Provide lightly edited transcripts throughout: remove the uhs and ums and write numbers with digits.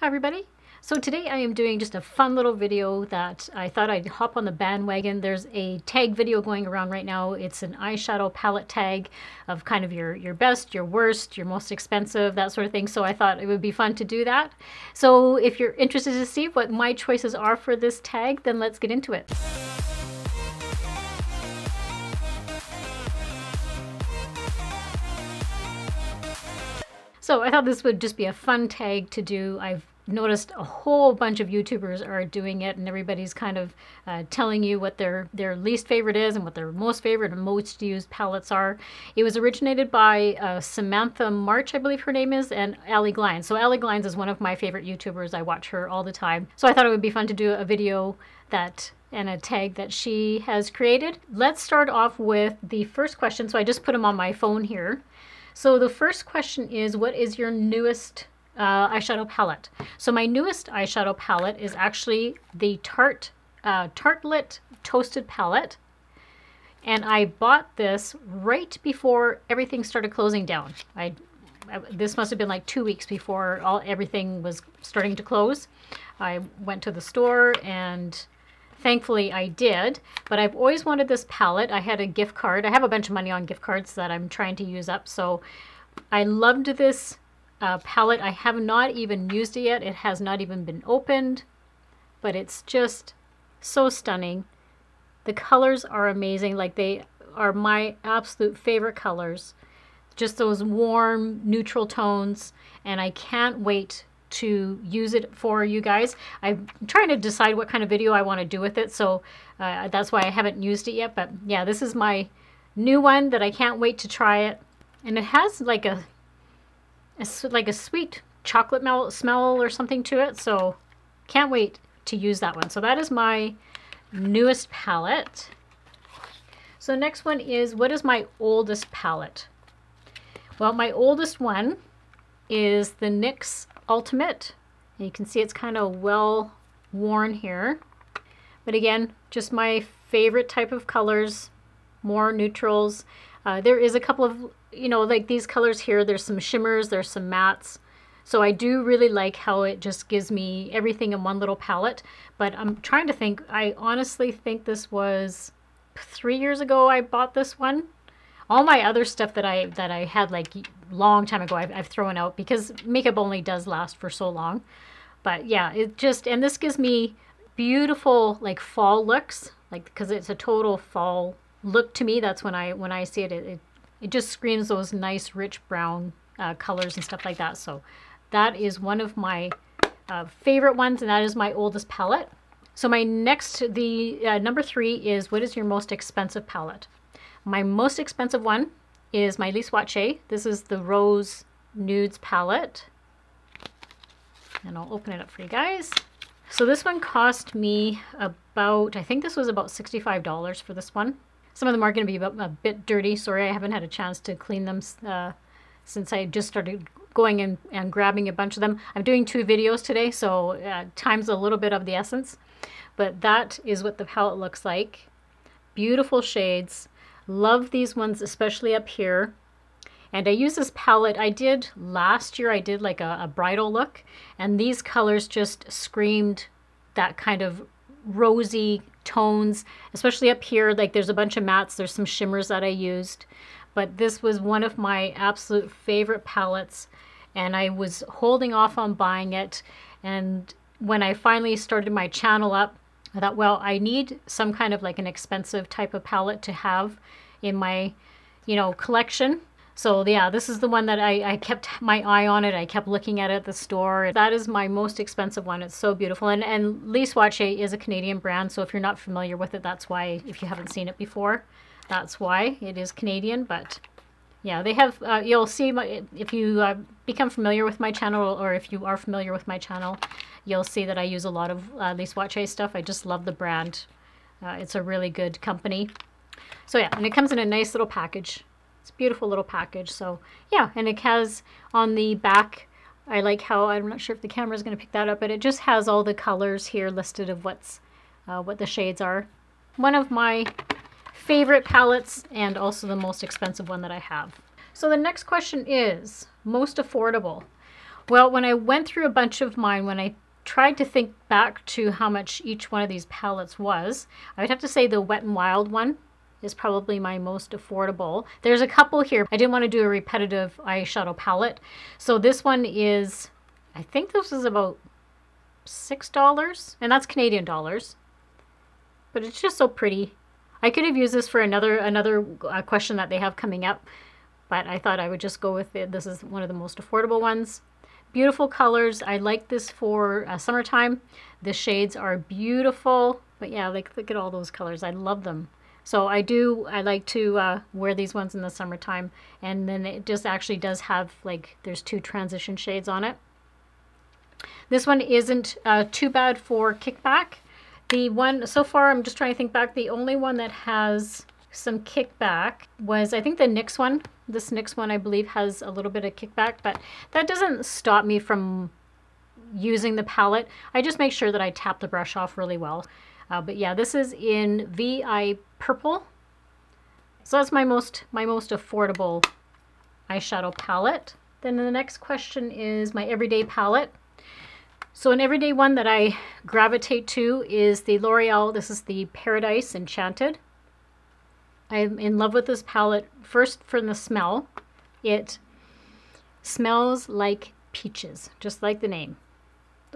Hi everybody. So today I am doing just a fun little video that I thought I'd hop on the bandwagon. There's a tag video going around right now. It's an eyeshadow palette tag of kind of your best, your worst, your most expensive, that sort of thing. So I thought it would be fun to do that. So if you're interested to see what my choices are for this tag, then let's get into it. So I thought this would just be a fun tag to do. I've noticed a whole bunch of YouTubers are doing it, and everybody's kind of telling you what their least favorite is and what their most favorite and most used palettes are. It was originated by Samantha March, I believe her name is, and Allie Glines. So Allie Glines is one of my favorite YouTubers. I watch her all the time. So I thought it would be fun to do a video that and a tag that she has created. Let's start off with the first question. So I just put them on my phone here. So the first question is, what is your newest eyeshadow palette? So my newest eyeshadow palette is actually the Tartelette Toasted Palette. And I bought this right before everything started closing down. This must have been like 2 weeks before everything was starting to close. I went to the store and thankfully I did, but I've always wanted this palette. I had a gift card. I have a bunch of money on gift cards that I'm trying to use up. So I loved this palette. I have not even used it yet. It has not even been opened, but it's just so stunning. The colors are amazing. Like, they are my absolute favorite colors. Just those warm, neutral tones, and I can't wait to use it for you guys. I'm trying to decide what kind of video I want to do with it, so that's why I haven't used it yet. But yeah, this is my new one that I can't wait to try it, and it has like a sweet chocolate smell or something to it, so can't wait to use that one. So that is my newest palette. So next one is, what is my oldest palette? Well, my oldest one is the NYX Ultimate. And you can see it's kind of well worn here. But again, just my favorite type of colors, more neutrals. There is a couple of, like these colors here, there's some shimmers, there's some mattes. So I do really like how it just gives me everything in one little palette. But I'm trying to think, I honestly think this was 3 years ago I bought this one. All my other stuff that I had like long time ago, I've thrown out because makeup only does last for so long. But yeah, and this gives me beautiful like fall looks, like, because it's a total fall look to me. That's when I see it, it just screams those nice rich brown colors and stuff like that. So that is one of my favorite ones, and that is my oldest palette. So my next, number 3 is, what is your most expensive palette? My most expensive one is my Lise Wachee. This is the Rose Nudes palette. And I'll open it up for you guys. So this one cost me about, I think this was about $65 for this one. Some of them are going to be a bit dirty. Sorry, I haven't had a chance to clean them since I just started going in and grabbing a bunch of them. I'm doing 2 videos today, so time's a little bit of the essence. But that is what the palette looks like. Beautiful shades. Love these ones, especially up here. And I use this palette, last year I did like a bridal look, and these colors just screamed that kind of rosy tones, especially up here. Like, there's a bunch of mattes, there's some shimmers that I used, but this was one of my absolute favorite palettes, and I was holding off on buying it. And when I finally started my channel up, I thought, well, I need some kind of like an expensive type of palette to have in my, collection. So yeah, this is the one that I kept my eye on it. I kept looking at it at the store. That is my most expensive one. It's so beautiful. And Lise Wachee is a Canadian brand, so if you're not familiar with it, that's why, if you haven't seen it before, that's why it is Canadian. But yeah, they have, you'll see, if you become familiar with my channel, or if you are familiar with my channel, you'll see that I use a lot of Lise Wachee stuff. I just love the brand. It's a really good company. So yeah, and it comes in a nice little package. It's a beautiful little package. So yeah, and it has on the back, I like how, I'm not sure if the camera is going to pick that up, but it just has all the colors here listed of what the shades are. One of my favorite palettes, and also the most expensive one that I have. So the next question is, most affordable. Well, when I went through a bunch of mine, when I tried to think back to how much each one of these palettes was, I would have to say the Wet n Wild one is probably my most affordable. There's a couple here. I didn't want to do a repetitive eyeshadow palette. So this one is, I think this is about $6, and that's Canadian dollars. But it's just so pretty. I could have used this for another question that they have coming up, but I thought I would just go with it. This is one of the most affordable ones. Beautiful colors. I like this for summertime. The shades are beautiful, but yeah, like look at all those colors. I love them. So I like to wear these ones in the summertime, and then it just actually does have, like, there's 2 transition shades on it. This one isn't too bad for kickback. The one, so far, I'm just trying to think back, the only one that has some kickback was, I think, the NYX one. This NYX one, I believe, has a little bit of kickback, but that doesn't stop me from using the palette. I just make sure that I tap the brush off really well. But yeah, this is in VI Purple. So that's my most affordable eyeshadow palette. Then the next question is my everyday palette. So an everyday one that I gravitate to is the L'Oreal. This is the Paradise Enchanted. I'm in love with this palette. First, from the smell. It smells like peaches, just like the name.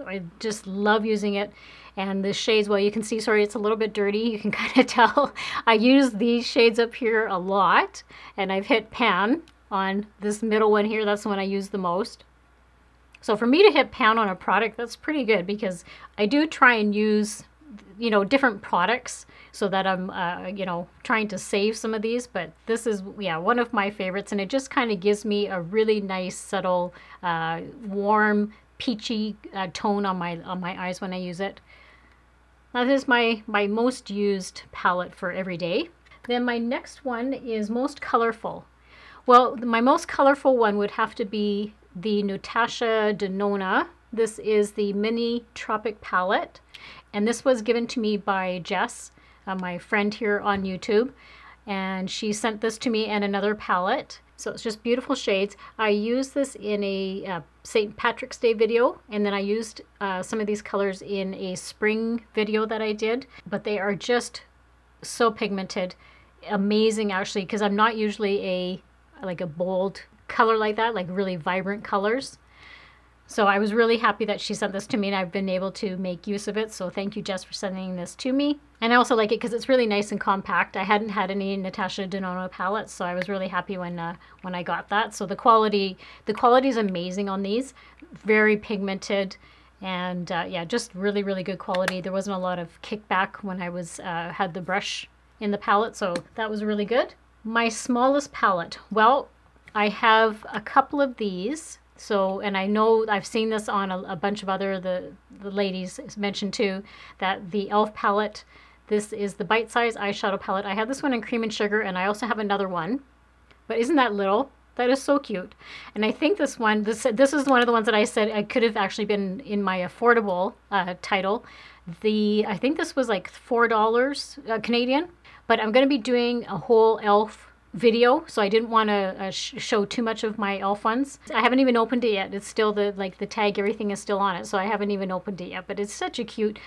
I just love using it. And the shades, well, you can see, sorry, it's a little bit dirty. You can kind of tell. I use these shades up here a lot, and I've hit pan on this middle one here. That's the one I use the most. So for me to hit pan on a product, that's pretty good, because I do try and use, you know, different products so that I'm, you know, trying to save some of these. But this is, yeah, one of my favorites, and it just kind of gives me a really nice, subtle, warm, peachy tone on my eyes when I use it. That is my most used palette for every day. Then my next one is most colorful. Well, my most colorful one would have to be the Natasha Denona. This is the Mini Tropic palette, and this was given to me by Jess, my friend here on YouTube, and she sent this to me and another palette. So it's just beautiful shades. I used this in a St. Patrick's Day video, and then I used some of these colors in a spring video that I did, but they are just so pigmented. Amazing, actually, because I'm not usually like a bold color like that, like really vibrant colors. So I was really happy that she sent this to me, and I've been able to make use of it. So thank you, Jess, for sending this to me. And I also like it because it's really nice and compact. I hadn't had any Natasha Denona palettes, so I was really happy when I got that. So the quality is amazing on these. Very pigmented, and yeah, just really, really good quality. There wasn't a lot of kickback when I was had the brush in the palette, so that was really good. My smallest palette. Well, I have a couple of these. So, and I know I've seen this on a bunch of other, the ladies mentioned too, that the e.l.f. palette, this is the Bite Size Eyeshadow Palette. I have this one in Cream and Sugar, and I also have another one. But isn't that little? That is so cute. And I think this one, this is one of the ones that I said I could have actually been in my affordable title. I think this was like $4 Canadian, but I'm going to be doing a whole e.l.f. video, so I didn't want to show too much of my e.l.f. ones. I haven't even opened it yet. It's still the tag, everything is still on it, so I haven't even opened it yet. But it's such a cute,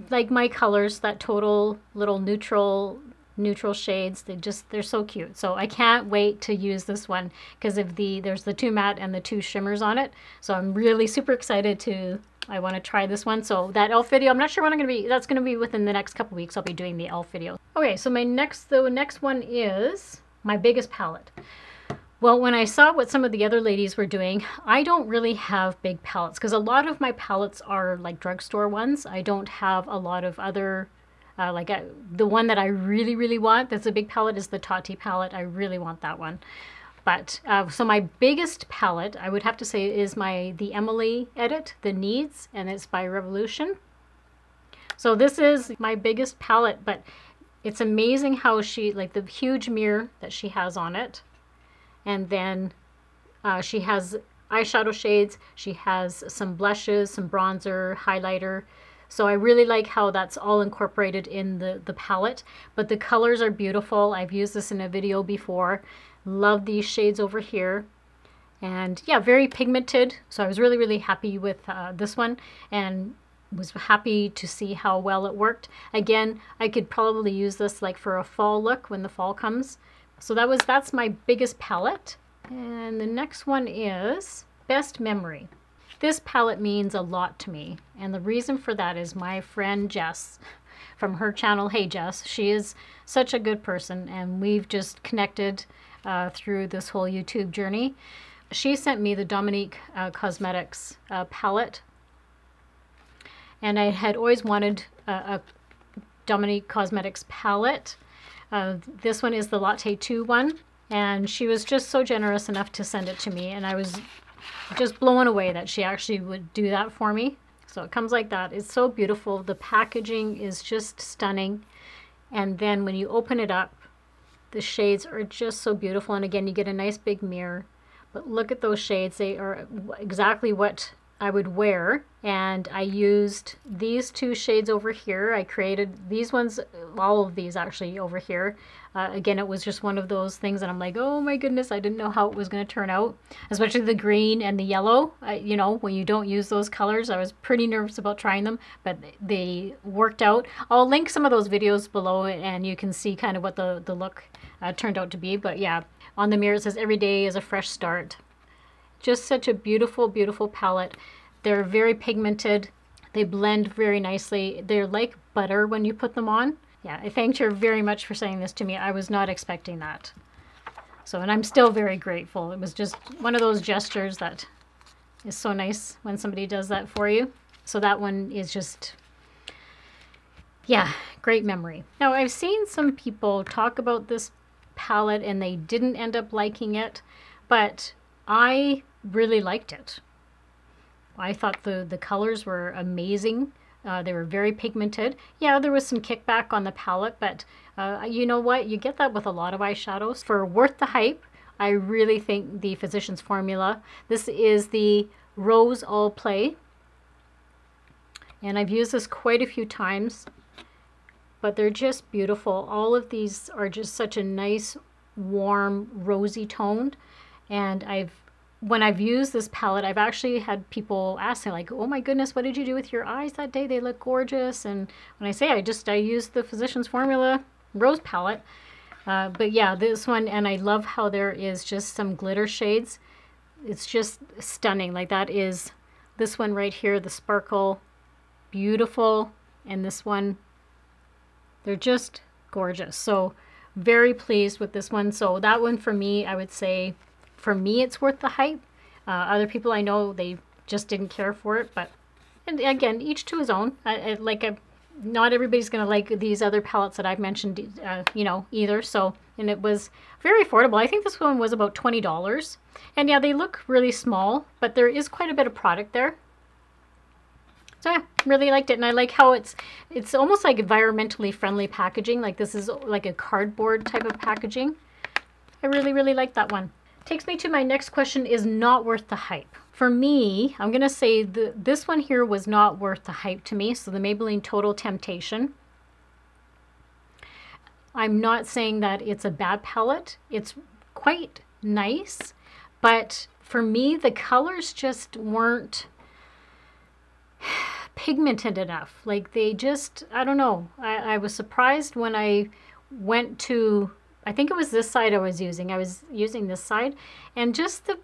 like my colors, that total little neutral shades. They're so cute. So I can't wait to use this one because of there's the 2 matte and the 2 shimmers on it. So I'm really super excited I want to try this one. So that e.l.f. video, I'm not sure when I'm going to be, that's going to be within the next couple weeks. I'll be doing the e.l.f. video. Okay, so the next one is my biggest palette. Well, when I saw what some of the other ladies were doing, I don't really have big palettes because a lot of my palettes are like drugstore ones. I don't have a lot of other, the one that I really, really want that's a big palette is the Tati palette. I really want that one. But, so my biggest palette, I would have to say, is the Emily edit, the Needs, and it's by Revolution. So this is my biggest palette, but it's amazing how she, like the huge mirror that she has on it. And then she has eyeshadow shades. She has some blushes, some bronzer, highlighter. So I really like how that's all incorporated in the palette. But the colors are beautiful. I've used this in a video before. Love these shades over here. And yeah, very pigmented. So I was really, really happy with this one, and was happy to see how well it worked. Again, I could probably use this like for a fall look when the fall comes. So that's my biggest palette. And the next one is Best Memory. This palette means a lot to me, and the reason for that is my friend Jess from her channel, Hey Jess. She is such a good person, and we've just connected through this whole YouTube journey. She sent me the Dominique Cosmetics palette, and I had always wanted a Dominique Cosmetics palette. This one is the Latte 2 one, and she was just so generous enough to send it to me, and I was just blown away that she actually would do that for me. So it comes like that. It's so beautiful. The packaging is just stunning, and then when you open it up, the shades are just so beautiful. And again, you get a nice big mirror. But look at those shades. They are exactly what I would wear. And I used these two shades over here. I created these ones, all of these actually over here. Again, it was just one of those things that I'm like, oh my goodness, I didn't know how it was going to turn out. Especially the green and the yellow. You know, when you don't use those colors, I was pretty nervous about trying them, but they worked out. I'll link some of those videos below, and you can see kind of what the look turned out to be. But yeah, on the mirror it says every day is a fresh start. Just such a beautiful, beautiful palette. They're very pigmented. They blend very nicely. They're like butter when you put them on. Yeah, I thanked her very much for saying this to me. I was not expecting that. So, and I'm still very grateful. It was just one of those gestures that is so nice when somebody does that for you. So that one is just, yeah, great memory. Now, I've seen some people talk about this palette and they didn't end up liking it, but I really liked it. I thought the colors were amazing. They were very pigmented. Yeah, there was some kickback on the palette, but you know what? You get that with a lot of eyeshadows. For worth the hype, I really think the Physicians Formula. This is the Rose All Play. And I've used this quite a few times, but they're just beautiful. All of these are just such a nice, warm, rosy toned. And when I've used this palette, I've actually had people ask me like, oh my goodness, what did you do with your eyes that day? They look gorgeous. And when I say I used the Physicians Formula Rose palette. But yeah, this one, and I love how there is just some glitter shades. It's just stunning. Like that is this one right here, the Sparkle, beautiful. And this one, they're just gorgeous. So very pleased with this one. So that one for me, I would say, for me, it's worth the hype. Other people I know, they just didn't care for it. But and again, each to his own. Not everybody's going to like these other palettes that I've mentioned, you know, either. So, and it was very affordable. I think this one was about $20. And yeah, they look really small, but there is quite a bit of product there. So yeah, really liked it. And I like how it's almost like environmentally friendly packaging. Like this is like a cardboard type of packaging. I really, really like that one. Takes me to my next question, is not worth the hype. For me, I'm going to say this one here was not worth the hype to me. So the Maybelline Total Temptation. I'm not saying that it's a bad palette. It's quite nice. But for me, the colors just weren't pigmented enough. Like they just, I don't know. I was surprised when I went to, I think it was this side I was using. I was using this side, and just the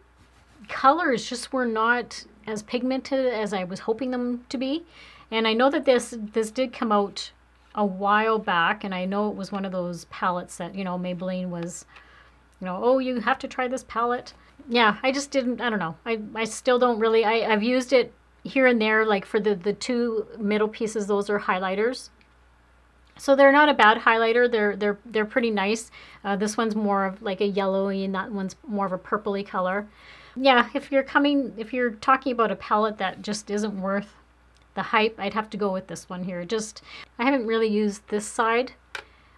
colors just were not as pigmented as I was hoping them to be. And I know that this did come out a while back, and I know it was one of those palettes that, you know, Maybelline was, you know, oh, you have to try this palette. Yeah, I just didn't, I don't know. I still don't really, I've used it here and there, like for the two middle pieces, those are highlighters. So they're not a bad highlighter. They're pretty nice. This one's more of like a yellowy, and that one's more of a purpley color. Yeah, if you're talking about a palette that just isn't worth the hype, I'd have to go with this one here. I haven't really used this side.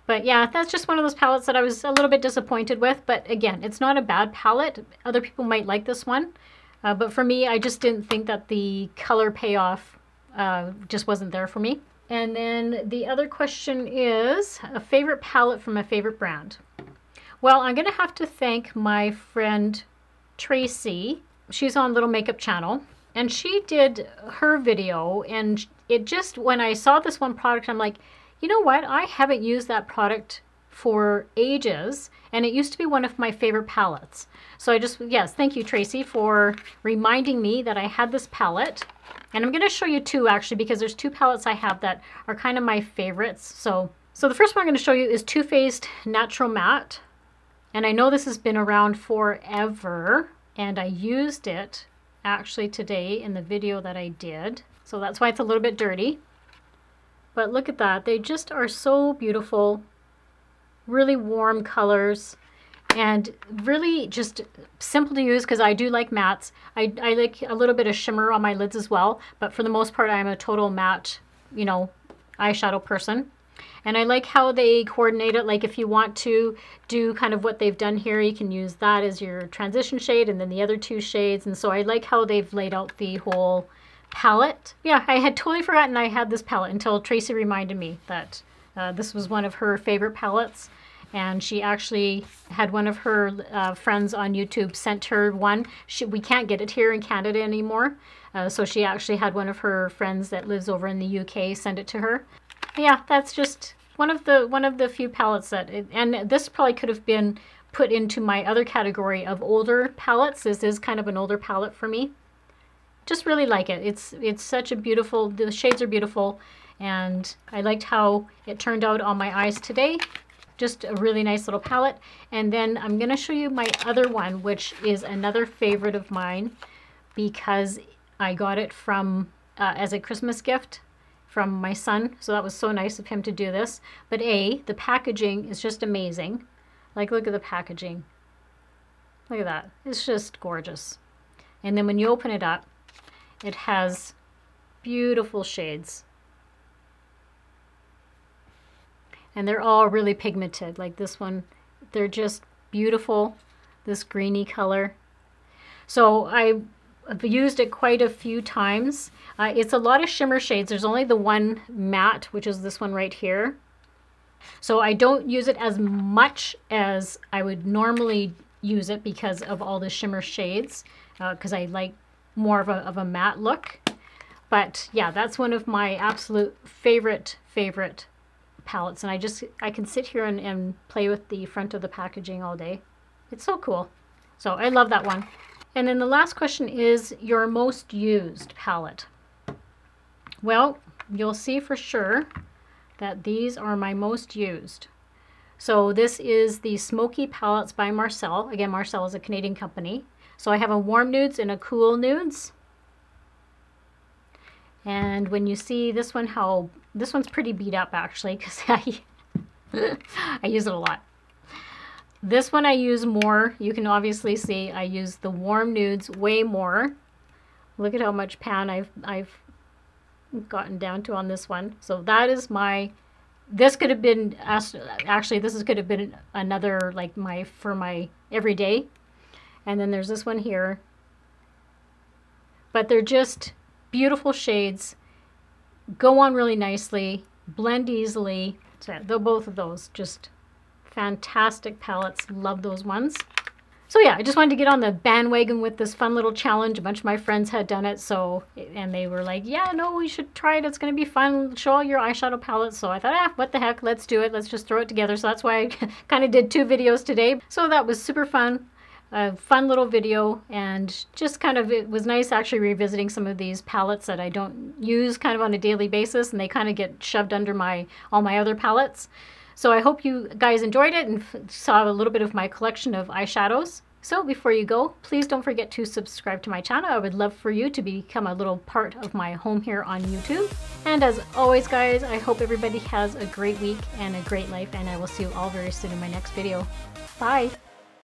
But yeah, that's just one of those palettes that I was a little bit disappointed with. But again, it's not a bad palette. Other people might like this one. But for me, I just didn't think that the color payoff just wasn't there for me. And then the other question is, a favorite palette from a favorite brand. Well, I'm going to have to thank my friend Tracy. She's on Little Makeup Channel, and she did her video, and it just, when I saw this one product, I'm like, you know what? I haven't used that product for ages, and it used to be one of my favorite palettes. So I just, yes, thank you, Tracy, for reminding me that I had this palette. And I'm going to show you two, actually, because there's two palettes I have that are kind of my favorites. So the first one I'm going to show you is Too Faced Natural Matte. And I know this has been around forever, and I used it actually today in the video that I did. So that's why it's a little bit dirty. But look at that. They just are so beautiful. Really warm colors. And really just simple to use, because I do like mattes. I like a little bit of shimmer on my lids as well. But for the most part, I'm a total matte, you know, eyeshadow person. And I like how they coordinate it. Like if you want to do kind of what they've done here, you can use that as your transition shade and then the other two shades. And so I like how they've laid out the whole palette. Yeah, I had totally forgotten I had this palette until Tracy reminded me that this was one of her favorite palettes. And she actually had one of her friends on YouTube sent her one. We can't get it here in Canada anymore. So she actually had one of her friends that lives over in the UK send it to her. Yeah, that's just one of the few palettes that, and this probably could have been put into my other category of older palettes. This is kind of an older palette for me. Just really like it. It's such a beautiful, the shades are beautiful, and I liked how it turned out on my eyes today. Just a really nice little palette. And then I'm going to show you my other one, which is another favorite of mine because I got it from as a Christmas gift from my son. So that was so nice of him to do this. But the packaging is just amazing. Like, look at the packaging. Look at that. It's just gorgeous. And then when you open it up, it has beautiful shades. And they're all really pigmented. Like this one, they're just beautiful. This greeny color. So I've used it quite a few times. It's a lot of shimmer shades. There's only the one matte, which is this one right here. So I don't use it as much as I would normally use it because of all the shimmer shades, because I like more of a matte look. But yeah, that's one of my absolute favorite palettes, and I can sit here and play with the front of the packaging all day. It's so cool. So I love that one. And then the last question is your most used palette. Well, you'll see for sure that these are my most used. So this is the Smokey palettes by Marcel. Again, Marcel is a Canadian company. So I have a warm nudes and a cool nudes. And when you see this one, this one's pretty beat up actually, because I use it a lot. This one I use more. You can obviously see I use the warm nudes way more. Look at how much pan I've gotten down to on this one. So that is my, this could have been, actually this could have been another, like for my everyday. And then there's this one here. But they're just beautiful shades, go on really nicely, blend easily. So both of those, just fantastic palettes. Love those ones. So yeah, I just wanted to get on the bandwagon with this fun little challenge. A bunch of my friends had done it, and they were like, yeah, no, we should try it. It's going to be fun. Show all your eyeshadow palettes. So I thought, what the heck, let's do it. Let's just throw it together. So that's why I kind of did 2 videos today. So that was super fun. A fun little video, and just kind of, it was nice actually revisiting some of these palettes that I don't use kind of on a daily basis, and they kind of get shoved under all my other palettes. So I hope you guys enjoyed it and saw a little bit of my collection of eyeshadows. So before you go, please don't forget to subscribe to my channel. I would love for you to become a little part of my home here on YouTube. And as always, guys, I hope everybody has a great week and a great life, and I will see you all very soon in my next video. Bye!